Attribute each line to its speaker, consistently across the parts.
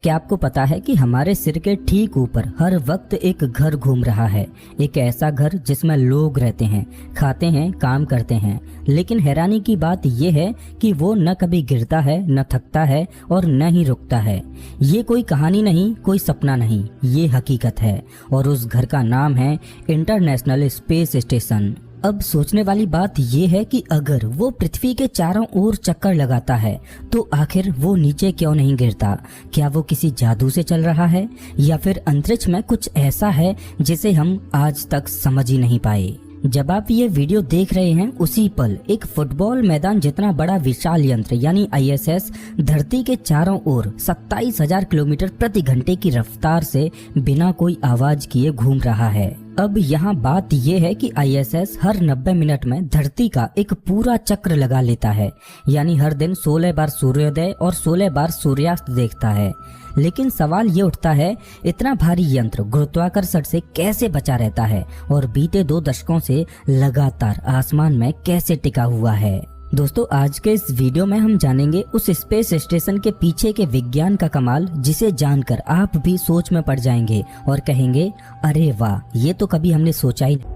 Speaker 1: क्या आपको पता है कि हमारे सिर के ठीक ऊपर हर वक्त एक घर घूम रहा है, एक ऐसा घर जिसमें लोग रहते हैं, खाते हैं, काम करते हैं। लेकिन हैरानी की बात यह है कि वो न कभी गिरता है, न थकता है और न ही रुकता है। ये कोई कहानी नहीं, कोई सपना नहीं, ये हकीकत है। और उस घर का नाम है इंटरनेशनल स्पेस स्टेशन। अब सोचने वाली बात यह है कि अगर वो पृथ्वी के चारों ओर चक्कर लगाता है तो आखिर वो नीचे क्यों नहीं गिरता? क्या वो किसी जादू से चल रहा है या फिर अंतरिक्ष में कुछ ऐसा है जिसे हम आज तक समझ ही नहीं पाए? जब आप ये वीडियो देख रहे हैं उसी पल एक फुटबॉल मैदान जितना बड़ा विशाल यंत्र यानी ISS धरती के चारों ओर 27,000 किलोमीटर प्रति घंटे की रफ्तार से बिना कोई आवाज किए घूम रहा है। अब यहाँ बात यह है कि ISS हर 90 मिनट में धरती का एक पूरा चक्र लगा लेता है, यानी हर दिन 16 बार सूर्योदय और 16 बार सूर्यास्त देखता है। लेकिन सवाल ये उठता है, इतना भारी यंत्र गुरुत्वाकर्षण से कैसे बचा रहता है और बीते 2 दशकों से लगातार आसमान में कैसे टिका हुआ है? दोस्तों, आज के इस वीडियो में हम जानेंगे उस स्पेस स्टेशन के पीछे के विज्ञान का कमाल, जिसे जानकर आप भी सोच में पड़ जाएंगे और कहेंगे, अरे वाह, ये तो कभी हमने सोचा ही नहीं।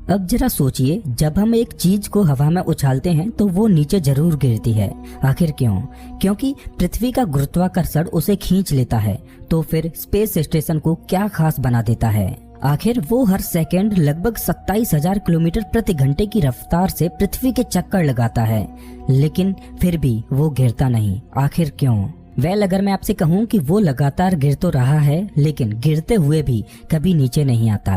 Speaker 1: अब जरा सोचिए, जब हम एक चीज को हवा में उछालते हैं तो वो नीचे जरूर गिरती है। आखिर क्यों? क्योंकि पृथ्वी का गुरुत्वाकर्षण उसे खींच लेता है। तो फिर स्पेस स्टेशन को क्या खास बना देता है? आखिर वो हर सेकंड लगभग 27,000 किलोमीटर प्रति घंटे की रफ्तार से पृथ्वी के चक्कर लगाता है, लेकिन फिर भी वो गिरता नहीं। आखिर क्यों? अगर मैं आपसे कहूँ कि वो लगातार गिर तो रहा है, लेकिन गिरते हुए भी कभी नीचे नहीं आता।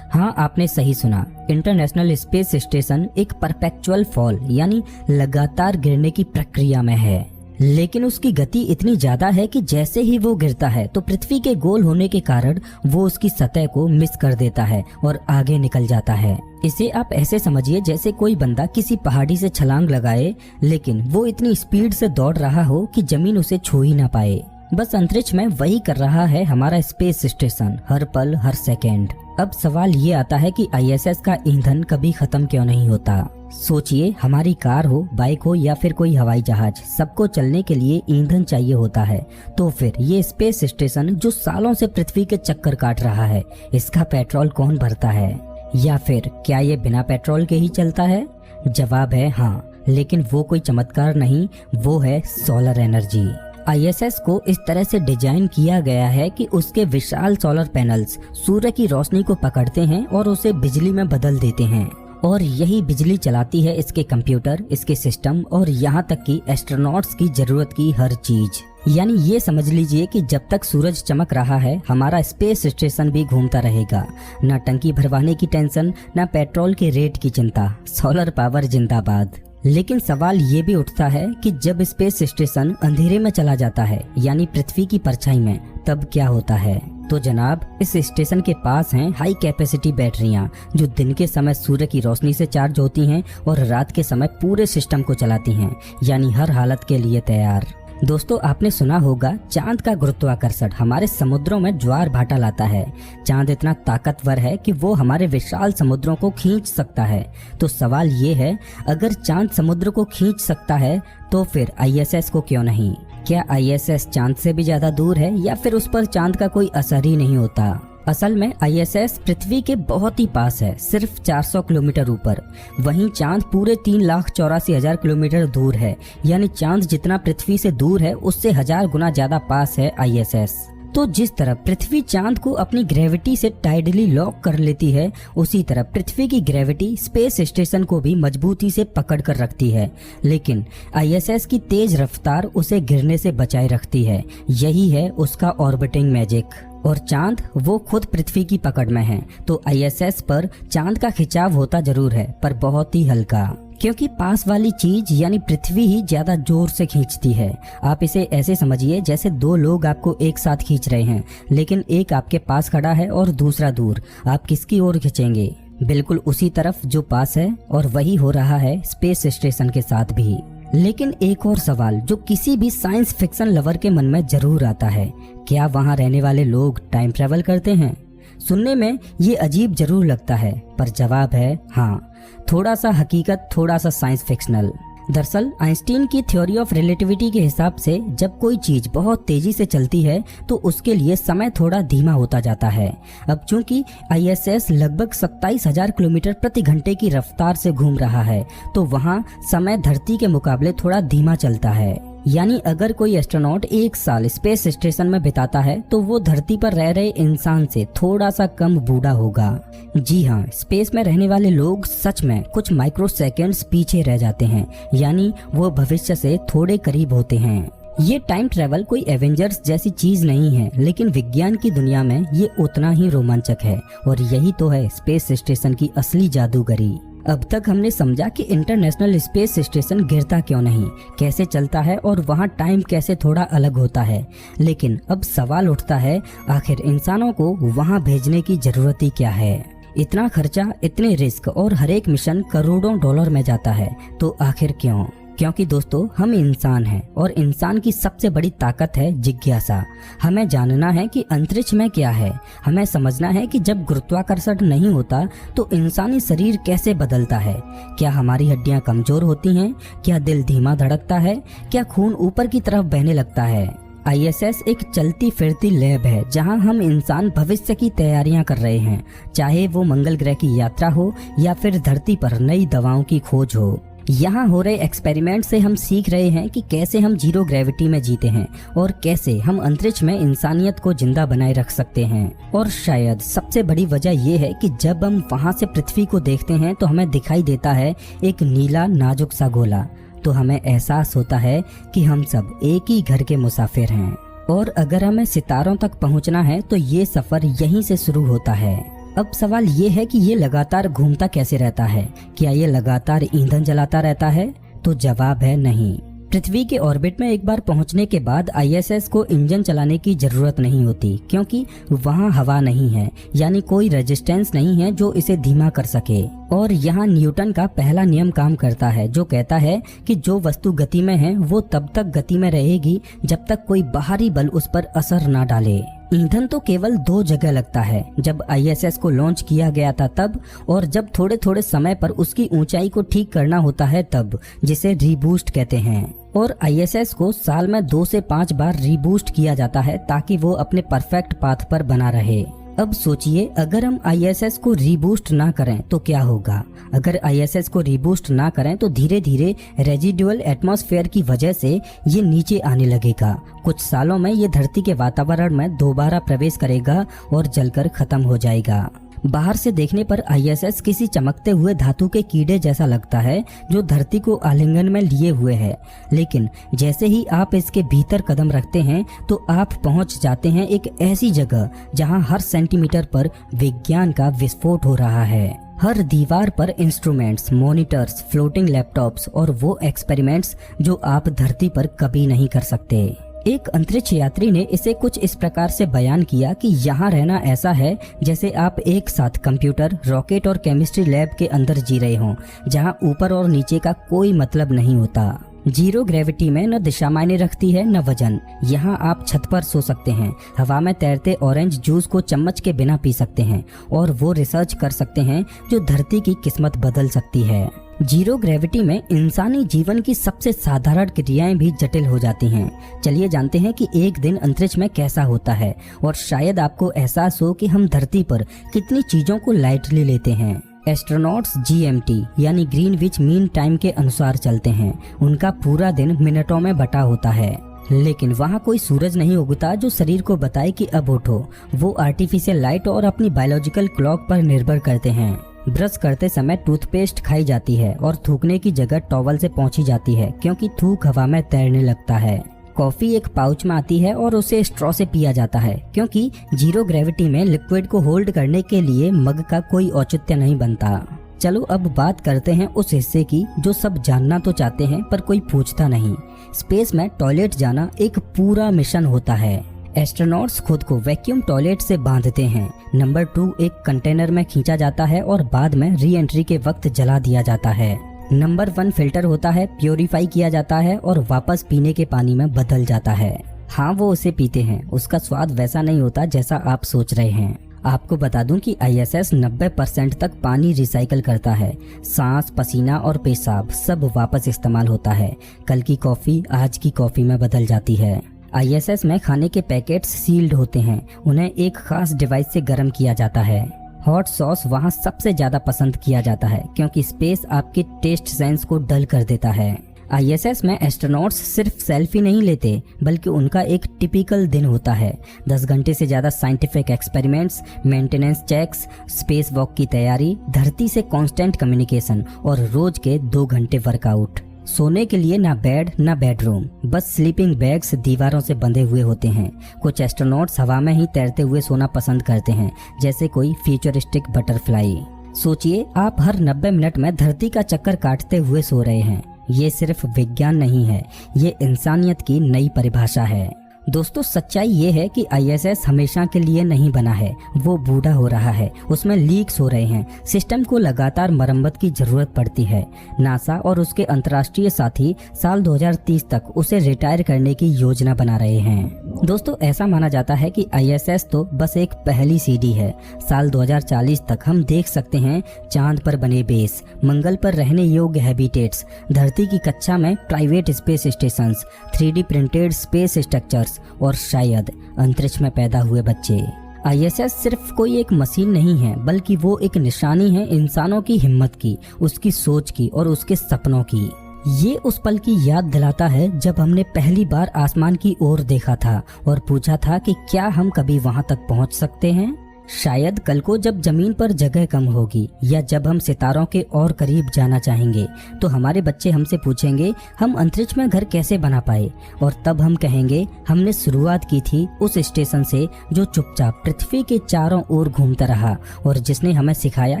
Speaker 1: हाँ, आपने सही सुना। इंटरनेशनल स्पेस स्टेशन एक परपेचुअल फॉल यानी लगातार गिरने की प्रक्रिया में है, लेकिन उसकी गति इतनी ज्यादा है कि जैसे ही वो गिरता है तो पृथ्वी के गोल होने के कारण वो उसकी सतह को मिस कर देता है और आगे निकल जाता है। इसे आप ऐसे समझिए जैसे कोई बंदा किसी पहाड़ी से छलांग लगाए, लेकिन वो इतनी स्पीड से दौड़ रहा हो कि जमीन उसे छू ही ना पाए। बस अंतरिक्ष में वही कर रहा है हमारा स्पेस स्टेशन, हर पल हर सेकेंड। अब सवाल ये आता है कि ISS का ईंधन कभी खत्म क्यों नहीं होता? सोचिए, हमारी कार हो, बाइक हो या फिर कोई हवाई जहाज, सबको चलने के लिए ईंधन चाहिए होता है। तो फिर ये स्पेस स्टेशन जो सालों से पृथ्वी के चक्कर काट रहा है, इसका पेट्रोल कौन भरता है? या फिर क्या ये बिना पेट्रोल के ही चलता है? जवाब है हाँ, लेकिन वो कोई चमत्कार नहीं, वो है सोलर एनर्जी। ISS को इस तरह से डिजाइन किया गया है कि उसके विशाल सोलर पैनल्स सूर्य की रोशनी को पकड़ते हैं और उसे बिजली में बदल देते हैं, और यही बिजली चलाती है इसके कंप्यूटर, इसके सिस्टम और यहाँ तक कि एस्ट्रोनॉट्स की जरूरत की हर चीज। यानी ये समझ लीजिए कि जब तक सूरज चमक रहा है, हमारा स्पेस स्टेशन भी घूमता रहेगा। न टंकी भरवाने की टेंशन, न पेट्रोल के रेट की चिंता। सोलर पावर जिंदाबाद। लेकिन सवाल ये भी उठता है कि जब स्पेस स्टेशन अंधेरे में चला जाता है, यानी पृथ्वी की परछाई में, तब क्या होता है? तो जनाब, इस स्टेशन के पास हैं हाई कैपेसिटी बैटरियां, जो दिन के समय सूर्य की रोशनी से चार्ज होती हैं और रात के समय पूरे सिस्टम को चलाती हैं, यानी हर हालत के लिए तैयार। दोस्तों, आपने सुना होगा, चांद का गुरुत्वाकर्षण हमारे समुद्रों में ज्वार भाटा लाता है। चांद इतना ताकतवर है कि वो हमारे विशाल समुद्रों को खींच सकता है। तो सवाल ये है, अगर चांद समुद्र को खींच सकता है तो फिर ISS को क्यों नहीं? क्या ISS चांद से भी ज्यादा दूर है या फिर उस पर चांद का कोई असर ही नहीं होता? असल में ISS पृथ्वी के बहुत ही पास है, सिर्फ 400 किलोमीटर ऊपर। वहीं चांद पूरे 3,84,000 किलोमीटर दूर है, यानी चांद जितना पृथ्वी से दूर है उससे 1000 गुना ज्यादा पास है ISS। तो जिस तरह पृथ्वी चांद को अपनी ग्रेविटी से टाइडली लॉक कर लेती है, उसी तरह पृथ्वी की ग्रेविटी स्पेस स्टेशन को भी मजबूती से पकड़ कर रखती है। लेकिन ISS की तेज रफ्तार उसे गिरने से बचाए रखती है। यही है उसका ऑर्बिटिंग मैजिक। और चांद वो खुद पृथ्वी की पकड़ में है, तो ISS पर चांद का खिंचाव होता जरूर है, पर बहुत ही हल्का, क्योंकि पास वाली चीज यानी पृथ्वी ही ज्यादा जोर से खींचती है। आप इसे ऐसे समझिए जैसे 2 लोग आपको एक साथ खींच रहे हैं, लेकिन एक आपके पास खड़ा है और दूसरा दूर। आप किसकी ओर खींचेंगे? बिल्कुल उसी तरफ जो पास है, और वही हो रहा है स्पेस स्टेशन के साथ भी। लेकिन एक और सवाल जो किसी भी साइंस फिक्शन लवर के मन में जरूर आता है, क्या वहाँ रहने वाले लोग टाइम ट्रेवल करते हैं? सुनने में ये अजीब जरूर लगता है, पर जवाब है हाँ। थोड़ा सा हकीकत, थोड़ा सा साइंस फिक्शनल। दरअसल आइंस्टीन की थ्योरी ऑफ रिलेटिविटी के हिसाब से जब कोई चीज बहुत तेजी से चलती है तो उसके लिए समय थोड़ा धीमा होता जाता है। अब चूंकि ISS लगभग 27,000 किलोमीटर प्रति घंटे की रफ्तार से घूम रहा है तो वहाँ समय धरती के मुकाबले थोड़ा धीमा चलता है। यानी अगर कोई एस्ट्रोनॉट 1 साल स्पेस स्टेशन में बिताता है तो वो धरती पर रह रहे इंसान से थोड़ा सा कम बूढ़ा होगा। जी हाँ, स्पेस में रहने वाले लोग सच में कुछ माइक्रो सेकेंड्स पीछे रह जाते हैं, यानी वो भविष्य से थोड़े करीब होते हैं। ये टाइम ट्रेवल कोई एवेंजर्स जैसी चीज नहीं है, लेकिन विज्ञान की दुनिया में ये उतना ही रोमांचक है और यही तो है स्पेस स्टेशन की असली जादूगरी। अब तक हमने समझा कि इंटरनेशनल स्पेस स्टेशन गिरता क्यों नहीं, कैसे चलता है और वहाँ टाइम कैसे थोड़ा अलग होता है। लेकिन अब सवाल उठता है, आखिर इंसानों को वहाँ भेजने की जरूरत ही क्या है? इतना खर्चा, इतने रिस्क और हर एक मिशन करोड़ों डॉलर में जाता है, तो आखिर क्यों? क्योंकि दोस्तों हम इंसान हैं और इंसान की सबसे बड़ी ताकत है जिज्ञासा। हमें जानना है कि अंतरिक्ष में क्या है। हमें समझना है कि जब गुरुत्वाकर्षण नहीं होता तो इंसानी शरीर कैसे बदलता है। क्या हमारी हड्डियां कमजोर होती हैं? क्या दिल धीमा धड़कता है? क्या खून ऊपर की तरफ बहने लगता है? ISS एक चलती फिरती लैब है जहां हम इंसान भविष्य की तैयारियां कर रहे हैं, चाहे वो मंगल ग्रह की यात्रा हो या फिर धरती पर नई दवाओं की खोज हो। यहाँ हो रहे एक्सपेरिमेंट से हम सीख रहे हैं कि कैसे हम जीरो ग्रेविटी में जीते हैं और कैसे हम अंतरिक्ष में इंसानियत को जिंदा बनाए रख सकते हैं। और शायद सबसे बड़ी वजह यह है कि जब हम वहाँ से पृथ्वी को देखते हैं तो हमें दिखाई देता है एक नीला नाजुक सा गोला, तो हमें एहसास होता है कि हम सब एक ही घर के मुसाफिर हैं। और अगर हमें सितारों तक पहुँचना है तो ये सफर यहीं से शुरू होता है। अब सवाल ये है कि ये लगातार घूमता कैसे रहता है? क्या ये लगातार ईंधन जलाता रहता है? तो जवाब है नहीं। पृथ्वी के ऑर्बिट में एक बार पहुंचने के बाद ISS को इंजन चलाने की जरूरत नहीं होती, क्योंकि वहां हवा नहीं है, यानी कोई रेजिस्टेंस नहीं है जो इसे धीमा कर सके। और यहाँ न्यूटन का पहला नियम काम करता है जो कहता है कि जो वस्तु गति में है वो तब तक गति में रहेगी जब तक कोई बाहरी बल उस पर असर ना डाले। ईंधन तो केवल 2 जगह लगता है, जब ISS को लॉन्च किया गया था तब, और जब थोड़े थोड़े समय पर उसकी ऊंचाई को ठीक करना होता है तब, जिसे रीबूस्ट कहते हैं। और ISS को साल में 2 से 5 बार रीबूस्ट किया जाता है ताकि वो अपने परफेक्ट पाथ पर बना रहे। अब सोचिए, अगर हम ISS को रीबूस्ट ना करें तो क्या होगा? अगर ISS को रीबूस्ट ना करें तो धीरे धीरे रेजिडुअल एटमॉस्फेयर की वजह से ये नीचे आने लगेगा। कुछ सालों में ये धरती के वातावरण में दोबारा प्रवेश करेगा और जलकर खत्म हो जाएगा। बाहर से देखने पर ISS किसी चमकते हुए धातु के कीड़े जैसा लगता है जो धरती को आलिंगन में लिए हुए है, लेकिन जैसे ही आप इसके भीतर कदम रखते हैं तो आप पहुंच जाते हैं एक ऐसी जगह जहां हर सेंटीमीटर पर विज्ञान का विस्फोट हो रहा है। हर दीवार पर इंस्ट्रूमेंट्स, मॉनिटर्स, फ्लोटिंग लैपटॉप्स और वो एक्सपेरिमेंट्स जो आप धरती पर कभी नहीं कर सकते। एक अंतरिक्ष यात्री ने इसे कुछ इस प्रकार से बयान किया कि यहाँ रहना ऐसा है जैसे आप एक साथ कंप्यूटर, रॉकेट और केमिस्ट्री लैब के अंदर जी रहे हों, जहाँ ऊपर और नीचे का कोई मतलब नहीं होता। जीरो ग्रेविटी में न दिशा मायने रखती है न वजन। यहाँ आप छत पर सो सकते हैं, हवा में तैरते ऑरेंज जूस को चम्मच के बिना पी सकते हैं और वो रिसर्च कर सकते हैं जो धरती की किस्मत बदल सकती है। जीरो ग्रेविटी में इंसानी जीवन की सबसे साधारण क्रियाएं भी जटिल हो जाती हैं। चलिए जानते हैं कि एक दिन अंतरिक्ष में कैसा होता है और शायद आपको एहसास हो कि हम धरती पर कितनी चीजों को लाइटली लेते हैं। एस्ट्रोनॉट्स GMT यानी ग्रीनविच मीन टाइम के अनुसार चलते हैं। उनका पूरा दिन मिनटों में बटा होता है, लेकिन वहाँ कोई सूरज नहीं उगता जो शरीर को बताए कि अब उठो। वो आर्टिफिशियल लाइट और अपनी बायोलॉजिकल क्लॉक पर निर्भर करते हैं। ब्रश करते समय टूथपेस्ट खाई जाती है और थूकने की जगह टॉवल से पहुंची जाती है, क्योंकि थूक हवा में तैरने लगता है। कॉफी एक पाउच में आती है और उसे स्ट्रॉ से पिया जाता है, क्योंकि जीरो ग्रेविटी में लिक्विड को होल्ड करने के लिए मग का कोई औचित्य नहीं बनता। चलो अब बात करते हैं उस हिस्से की जो सब जानना तो चाहते हैं पर कोई पूछता नहीं। स्पेस में टॉयलेट जाना एक पूरा मिशन होता है। एस्ट्रोनॉट्स खुद को वैक्यूम टॉयलेट से बांधते हैं। नंबर 2 एक कंटेनर में खींचा जाता है और बाद में री एंट्री के वक्त जला दिया जाता है। नंबर 1 फिल्टर होता है, प्योरीफाई किया जाता है और वापस पीने के पानी में बदल जाता है। हाँ, वो उसे पीते हैं, उसका स्वाद वैसा नहीं होता जैसा आप सोच रहे हैं। आपको बता दूं कि ISS 90% तक पानी रिसाइकल करता है। सांस, पसीना और पेशाब सब वापस इस्तेमाल होता है। कल की कॉफ़ी आज की कॉफ़ी में बदल जाती है। ISS में खाने के पैकेट्स सील्ड होते हैं, उन्हें एक खास डिवाइस से गर्म किया जाता है। हॉट सॉस वहाँ सबसे ज़्यादा पसंद किया जाता है क्योंकि स्पेस आपके टेस्ट सेंस को डल कर देता है। ISS में एस्ट्रोनॉट्स सिर्फ सेल्फी नहीं लेते बल्कि उनका एक टिपिकल दिन होता है। 10 घंटे से ज़्यादा scientific experiments, maintenance checks, space walk की तैयारी, धरती से कांस्टेंट कम्युनिकेशन और रोज के 2 घंटे वर्कआउट। सोने के लिए ना बेड ना बेडरूम, बस स्लीपिंग बैग्स दीवारों से बंधे हुए होते हैं। कुछ एस्ट्रोनॉट्स हवा में ही तैरते हुए सोना पसंद करते हैं, जैसे कोई फ्यूचरिस्टिक बटरफ्लाई। सोचिए आप हर 90 मिनट में धरती का चक्कर काटते हुए सो रहे हैं। ये सिर्फ विज्ञान नहीं है, ये इंसानियत की नई परिभाषा है। दोस्तों, सच्चाई ये है कि ISS हमेशा के लिए नहीं बना है, वो बूढ़ा हो रहा है, उसमें लीक्स हो रहे हैं, सिस्टम को लगातार मरम्मत की जरूरत पड़ती है। नासा और उसके अंतर्राष्ट्रीय साथी साल 2030 तक उसे रिटायर करने की योजना बना रहे हैं। दोस्तों, ऐसा माना जाता है कि ISS तो बस एक पहली सीढ़ी है। साल 2040 तक हम देख सकते हैं चांद पर बने बेस, मंगल पर रहने योग्य हैबिटेट्स, धरती की कक्षा में private space stations, 3D printed space structures और शायद अंतरिक्ष में पैदा हुए बच्चे। ISS सिर्फ कोई एक मशीन नहीं है, बल्कि वो एक निशानी है इंसानों की हिम्मत की, उसकी सोच की और उसके सपनों की। ये उस पल की याद दिलाता है जब हमने पहली बार आसमान की ओर देखा था और पूछा था कि क्या हम कभी वहां तक पहुंच सकते हैं। शायद कल को जब जमीन पर जगह कम होगी या जब हम सितारों के और करीब जाना चाहेंगे तो हमारे बच्चे हमसे पूछेंगे हम अंतरिक्ष में घर कैसे बना पाए, और तब हम कहेंगे हमने शुरुआत की थी उस स्टेशन से जो चुपचाप पृथ्वी के चारों ओर घूमता रहा और जिसने हमें सिखाया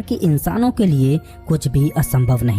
Speaker 1: कि इंसानों के लिए कुछ भी असंभव नहीं।